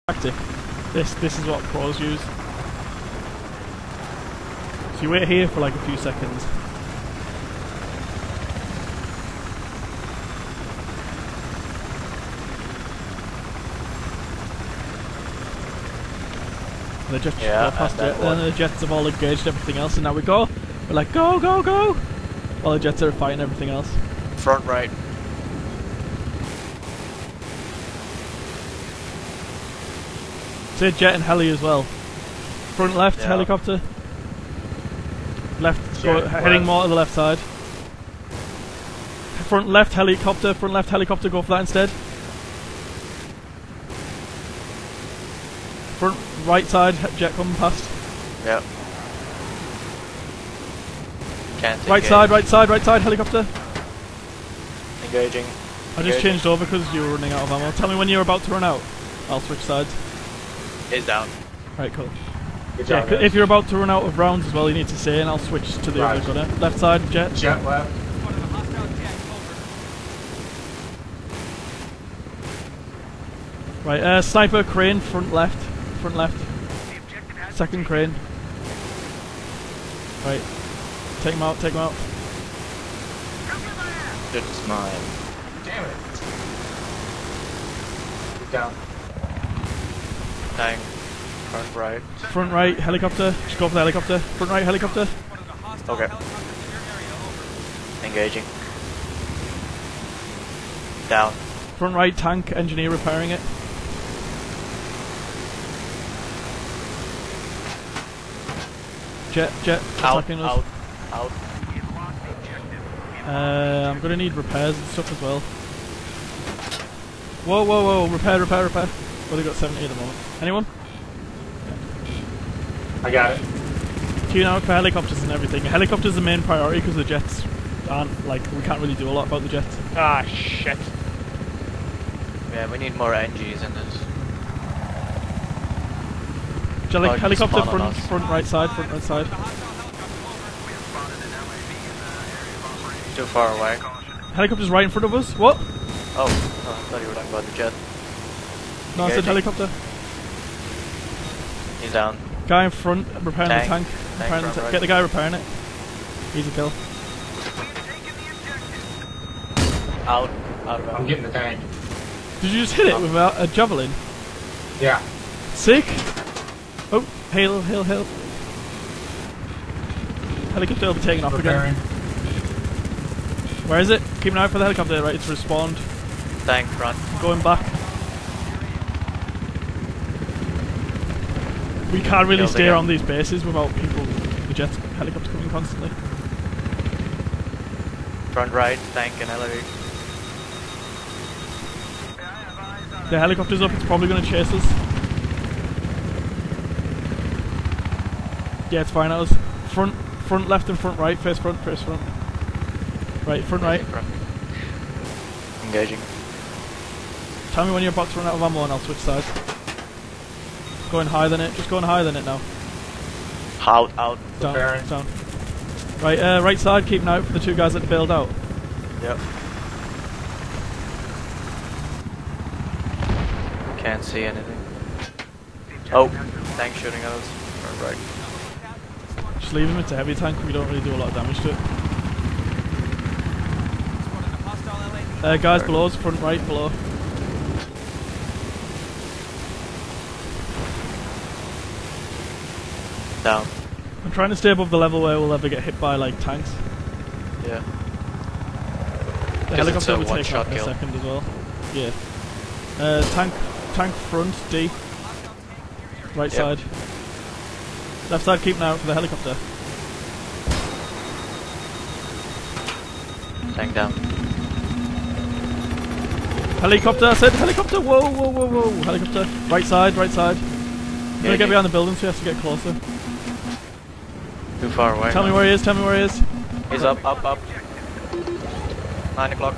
tactic. This is what pros use. So you wait here for like a few seconds. And the jets go past it, and the jets have all engaged everything else, and now we go. We're like, go, go, go! While the jets are fighting everything else. Front right. Say jet and heli as well. Front left, helicopter. Left, heading more to the left side. Front left helicopter, go for that instead. Front right side, jet coming past. Yep. Can't right side, helicopter. Engaging. I just changed over because you were running out of ammo. Tell me when you're about to run out. I'll switch sides. Is down. Right, cool. Good job, if you're about to run out of rounds as well, you need to say, and I'll switch to the other gunner. Left side, jet. Jet left. Right, sniper crane, front left. Second crane. Right. Take him out, It's mine. Damn it. Get down. Dang. Front right. Front right, helicopter. Just go for the helicopter. Front right, helicopter. Okay. Engaging. Down. Front right, tank, engineer repairing it. Jet, attacking us. Out. I'm gonna need repairs and stuff as well. Whoa, repair. Well, they got 70 at the moment. Anyone? I got it. Queuing out for helicopters and everything. Helicopters are the main priority because the jets aren't, like, we can't really do a lot about the jets. Ah, shit. Yeah, we need more NGs in this. Helicopter front right side. Too far away. Helicopter's right in front of us. What? Oh, I thought you were talking about the jet. No, I said helicopter. He's down. Guy in front, repairing the tank. Right. Get the guy repairing it. Easy kill. Out. I'm getting the tank. Did you just hit it with a javelin? Yeah. Sick! Oh, hail. Helicopter will be taking off again. Where is it? Keep an eye for the helicopter, right? It's respawned. Tank front. Going back. We can't really stay on these bases without people, the jets, helicopters coming constantly. Front right, tank and LRE. The helicopter's up, it's probably going to chase us. Yeah, it's fine at us. Front left and front right, face front. Right, front right. Engaging. Tell me when you're about to run out of ammo and I'll switch sides. Going higher than it, just going higher than it now. Out. Down. Right, right side, keep an eye out for the two guys that bailed out. Yep. Can't see anything. Oh, tank shooting at us. Front right. Just leave him, it's a heavy tank, we don't really do a lot of damage to it. Guys below us, front right, below. Down. I'm trying to stay above the level where we'll ever get hit by, like, tanks. Yeah. The helicopter will take off in a second as well. Yeah. Tank front, D. Right side. Left side, keep an eye out for the helicopter. Tank down. Helicopter, I said helicopter! Whoa! Helicopter. Right side. He's gonna get behind the building, so he has to get closer. Too far away. Tell me where he is. He's up. 9 o'clock.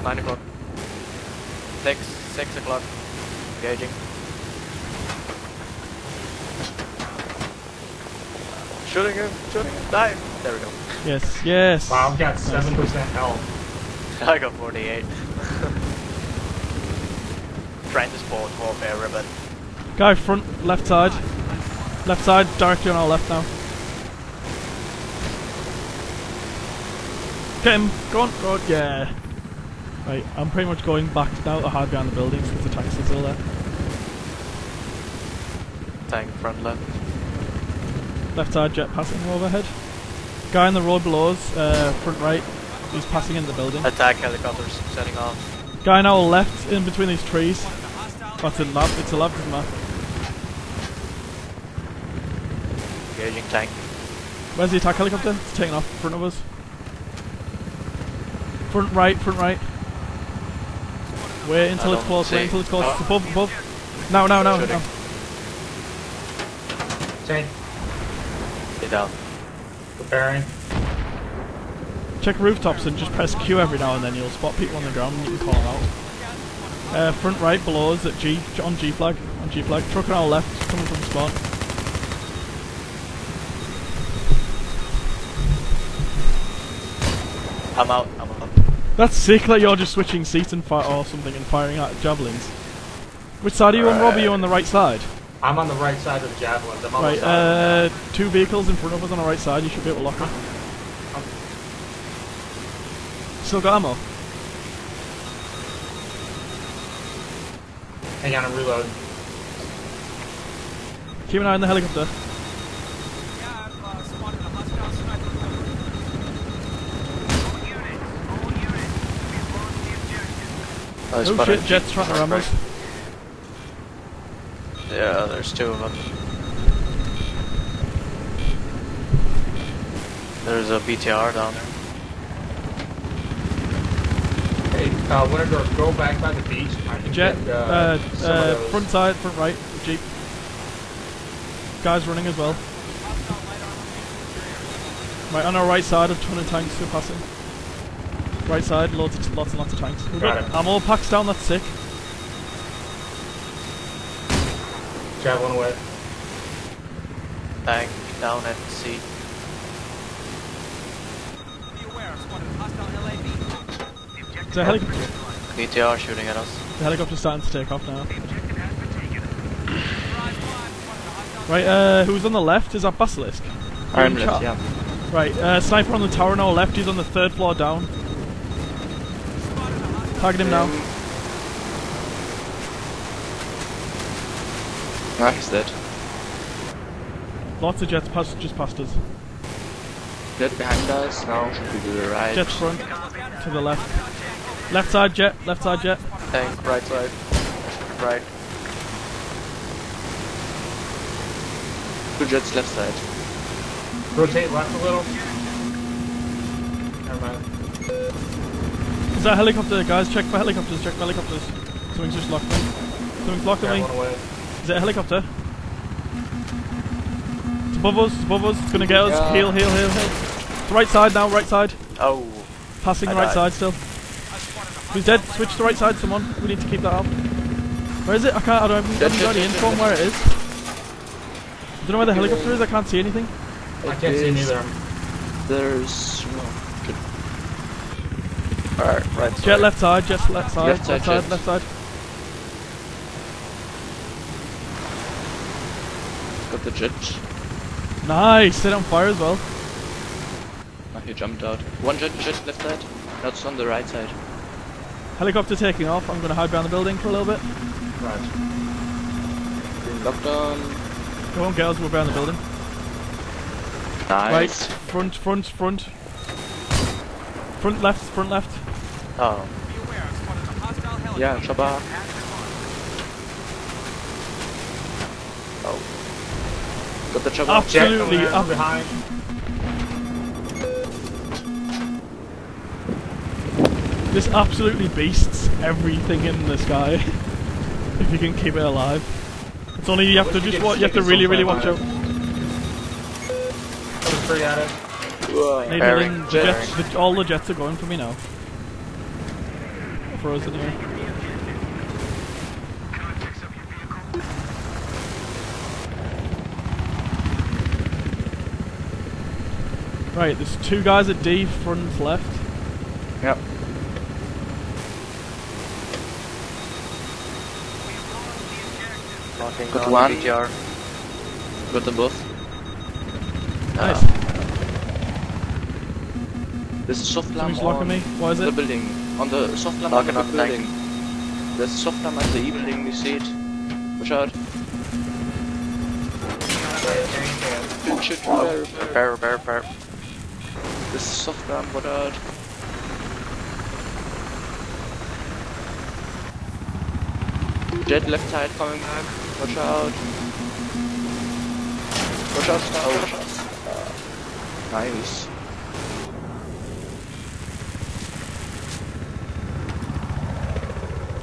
6 o'clock. Engaging. Shooting him. Die. There we go. Yes. Wow, I've got 7% health. I got 48. Transport warfare ribbon. Guy front, left side. Left side, directly on our left now. Get him! Go on, go on, yeah. Right, I'm pretty much going back now to hide behind the buildings because the tanks are still there. Tank front left. Left side jet passing overhead. Guy on the road below us, front right, he's passing in the building. Attack helicopters setting off. Guy now left in between these trees. Oh, it's a lab, doesn't matter. Engaging tank. Where's the attack helicopter? It's taking off in front of us. Front right, front right. Wait until it's close, wait until it's close. It's above, above. Now. Tank. Get down. Preparing. Check rooftops and just press Q every now and then. You'll spot people on the ground and you can call them out. Front right below us at G, on G flag. Truck on our left, coming from spawn. I'm out. That's sick that you're just switching seats and or something and firing out javelins. Which side are you on, Rob? Are you on the right side? I'm on the right side of the javelins. I'm on right, the side. 2 vehicles in front of us on the right side. You should be able to lock them. Still got ammo? Hang on, I'm reloading. Keep an eye on the helicopter. Oh shit, Jet's trying to ram us. Yeah, there's 2 of them. There's a BTR down there. Hey, Wintergore, go back by the beach. I can Jet, get, front side, front right, Jeep. Guys running as well. Right, on our right side, a ton of tanks are passing. Right side, lots and lots of tanks. We've got ammo packs down, that's sick. Javelin away. Tank down at sea. Is there a helicopter? BTR shooting at us. The helicopter's starting to take off now. Right, who's on the left? Is that Basilisk? I'm left, yeah. Right, sniper on the tower on our left, he's on the 3rd floor down. Target him now. Ah, he's dead. Lots of jets just past us. Jet behind us, now should we do the right? Jets front, to the left. Left side jet, left side jet. Tank, right side. Right. 2 jets left side. Rotate left a little. Never mind. Is that a helicopter? Guys, check for helicopters, Something's just locked me. Something's locked at me. Is it a helicopter? It's above us, it's gonna get us. Yeah. Heal. It's right side now, right side. Oh. Passing right side still. He's dead, switch to right side, someone. We need to keep that up. Where is it? I don't have any info on where it is. I don't know where the helicopter is, I can't see anything. I can't see neither. There's... Alright, right side. Jet left side, left side. Got the jet. Nice, set on fire as well. Oh, he jumped out. 1 jet left side. That's on the right side. Helicopter taking off. I'm going to hide behind the building for a little bit. Right. Lockdown. Go on, girls, we're behind the building. Nice. Right, front. Front left. Oh. Yeah, chopper. Oh. Got the chopper. Absolutely up behind. This absolutely beasts everything in the sky. If you can keep it alive. It's only you have to just you have to really watch out. Free at it. All the jets are going for me now. Frozen here. Right, there's 2 guys at D, front left. Yep. Locking Got on one. BTR. Got them both. Nice. There's a soft lamp Something's locking on me. What is the it? building. On the soft lamp Locking on on the the building. There's a soft lamp at the building, you see it. Watch out. Shoot, Repair. There's a soft lamp, watch out. Jet left side coming back. Watch out. Watch out, stop. Watch out. Nice.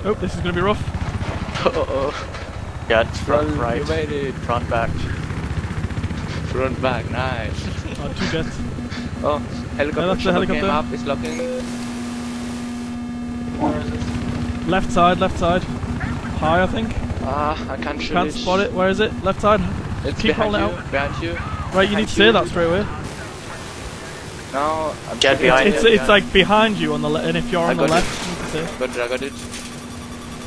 Oh, this is gonna be rough. Yeah, it's front, You right, made it. front, back. Front back, nice. Oh, 2 jets. Oh, helicopter, Yeah, that's the shuttle helicopter. came up, it's locking. Left side. High, I think. Ah, I can't shoot Can't it. spot it. Where is it? Left side. It's Keep behind holding you, it out. behind you. Right, you need to say that straight away. No, I'm Jet shooting behind it. It's like behind you on the and if you're I on the got left, you need to say. But I got it.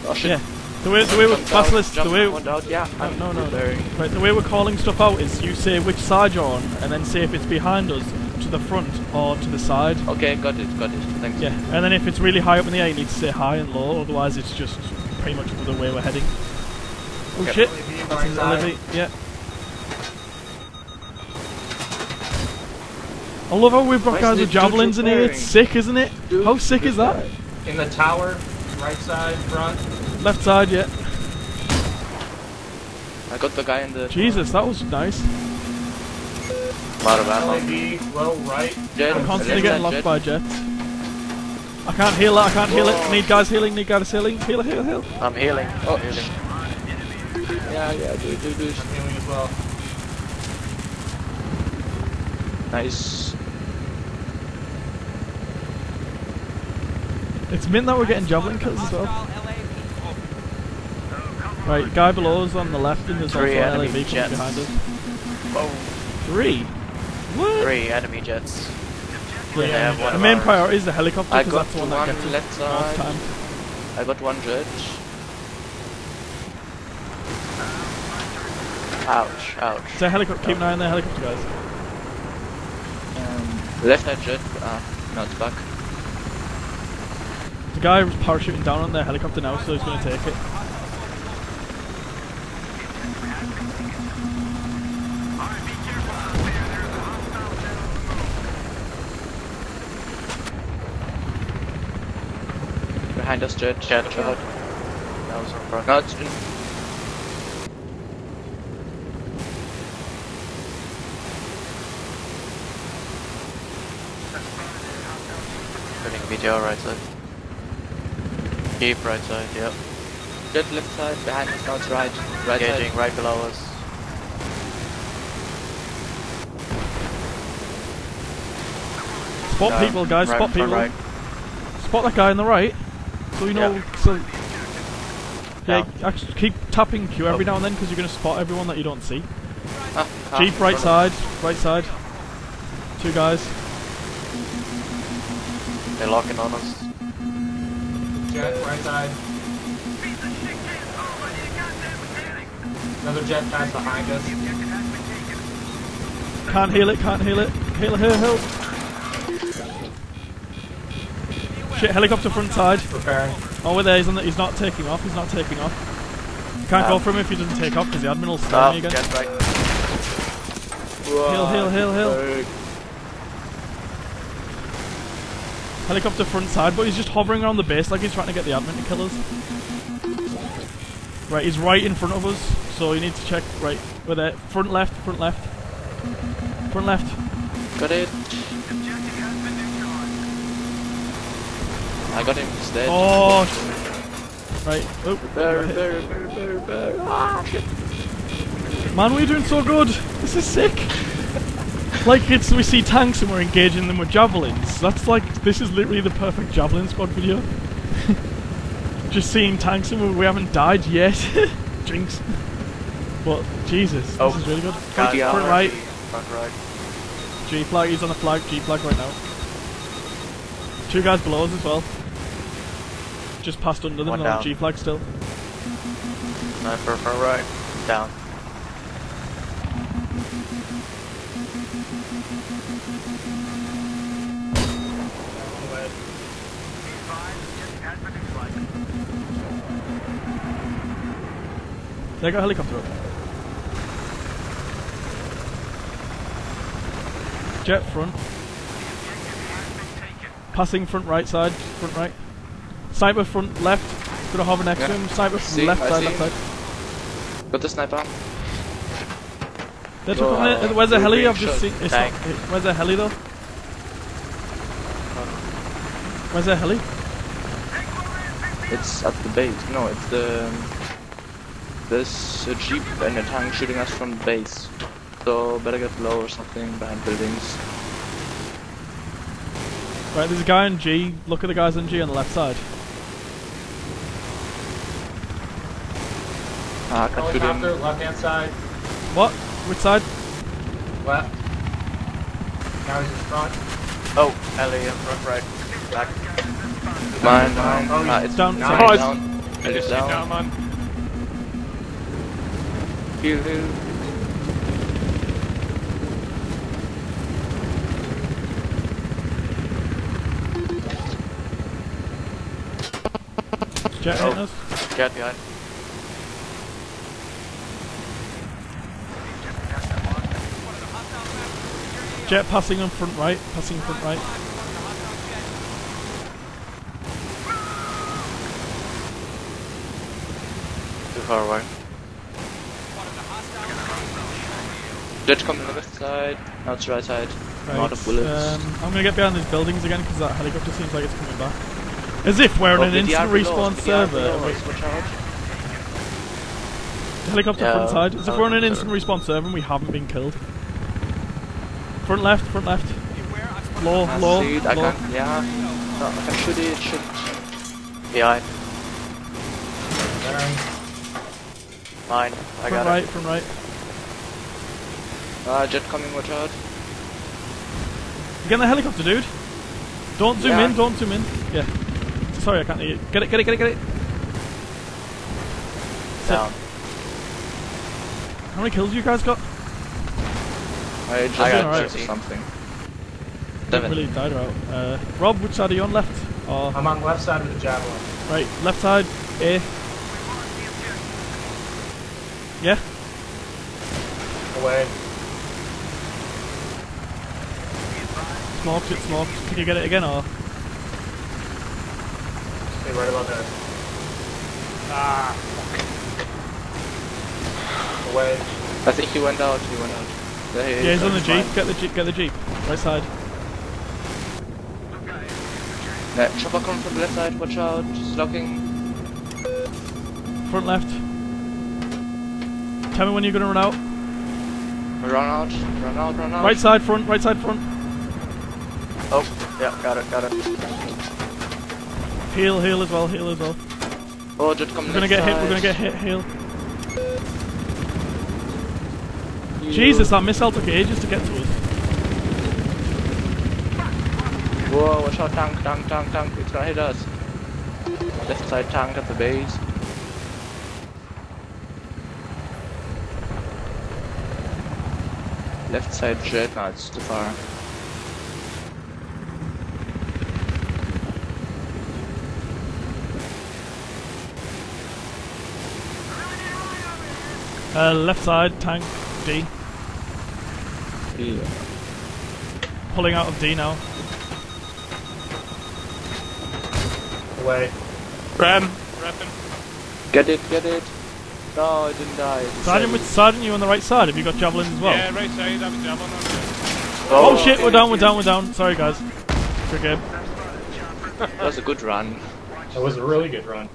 Oh shit. Yeah. The way we're Basilisk, the way One out, yeah. no. Preparing. Right, the way we're calling stuff out is you say which side you're on, and then say if it's behind us, to the front, or to the side. Okay, got it. Thanks. Yeah, and then if it's really high up in the air, you need to say high and low, otherwise it's just pretty much the way we're heading. Oh Okay. shit! Right This is side. elevate, yeah. I love how we've got Where's guys the with javelins dude in here, it's repairing? sick, isn't it? Dude, How sick is that? In the tower, right side, front. Left side, yeah. I got the guy in the... Jesus, that was nice. Lot of ammo. LED, low right. Jet. I'm constantly left getting side, locked jet. by jets. I can't heal it, I can't heal it. Whoa. Need guys healing, Heal. I'm healing. Oh. I'm healing. Yeah, do it. I'm healing as well. Nice. It's mint that we're getting javelin kills as well. Right, guy below us on the left, and there's also 3 an enemy LAV coming jets. behind us. Oh, 3? What? 3 enemy jets. Yeah, They have one the of main ours. priority is the helicopter, I because got that's the one that one gets us left most side. time. I got one jet. Ouch. So helicopter, keep an eye on the helicopter, guys. Left side jet. No, it's back. The guy was parachuting down on the helicopter now, so he's going to take it. Behind us, jet. Jet. Watch out. That was in front. No, it's in. Turning BTR right side. Keep right side, yep. Jet left side. Behind us. Now it's right. Right Engaging side. right below us. Spot Down. people, guys, Right, spot front people. right. Spot that guy on the right, so we know. Yeah. So yeah, Down. actually keep tapping Q every now and then because you're going to spot everyone that you don't see. Jeep in right front side. 2 guys. They're locking on us. Jet, right side. Another jet pass behind us. Can't heal it. Heal. Shit, helicopter front side. Preparing. Oh, we're there. He's not taking off. You can't go for him if he doesn't take off because the admin will spam Stop, me again. jet right. Heal. Helicopter front side, but he's just hovering around the base like he's trying to get the admin to kill us. Right, he's right in front of us, so you need to check. Right, we're there. Front left. Got it. I got him. He's dead. Oh, right. Oh, Repair. Ah, shit. man, we're doing so good. This is sick. Like we see tanks and we're engaging them with javelins. That's like, this is literally the perfect javelin squad video. Just seeing tanks and we haven't died yet. Jinx. But Jesus, this is really good. Guys, Front right. Front right. G flag. He's on the flag. G flag right now. 2 guys below us as well. Just passed under them. One They're on down. G flag still. Sniper front right. Down. They got a helicopter up. Jet front. Passing front right side, front right. Sniper front left. Gonna hover next to him. Sniper from left side, left side. Got the sniper. They're coming in. Where's the heli? I've just seen. Where's the heli though? Where's the heli? It's at the base. No, it's the. There's a jeep and a tank shooting us from the base. So better get low or something behind buildings. Right, there's a guy in G. Look at the guys in G on the left side. I can shoot him. Helicopter, left hand side. What? Which side? Left. Now he's in front. Oh, Ellie in front right. Back. Mine. Oh, It's down. Nice. Sorry. down. I just down. down, man. Heal. Jet hitting us. Jet behind. Jet passing on front right. Passing front right. Too far away. Jet coming on the left side. Now it's right side. I'm out of bullets. I'm gonna get behind these buildings again because that helicopter seems like it's coming back. As if we're on an instant respawn server. Watch out. Helicopter front side. As if we're on an instant respawn server and we haven't been killed. Front left, front left. Low. I can, yeah. No, I can shoot it. Shoot. Behind. Bearing. Mine. I got it. Front right. Jet coming, watch out. You getting the helicopter, dude? Don't zoom in, don't zoom in. Yeah. Sorry, I can't hear you. Get it. Down. How many kills you guys got? I just got got 30. something. Didn't really died out. Rob, which side are you on? Left? Or I'm on the left side of the javelin. right? Left side. A. Yeah. Away. Smoked. Can you get it again or? Stay right about there. Ah. Away. I think he went out. There Yeah, he's on the jeep. Get the jeep. Right side. Chopper coming from the left side. Watch out. Just locking. Front left. Tell me when you're gonna run out. Run out. Right side front. Oh, yeah, got it. Heal as well. Oh, jet coming. We're gonna get hit. Heal. Jesus, that missile took ages to get to us. Whoa, watch out, tank. It's gonna hit us. Left side tank at the base. Left side jet, no, it's too far. Left side, tank, D. Yeah. Pulling out of D now. Away. Repping. Get it. No, I didn't die. Sergeant, you on the right side? Have you got javelins as well? Yeah, right side, I have a javelin on there. Oh shit, we're down. Sorry guys. Good game. That was a good run. That was a really good run.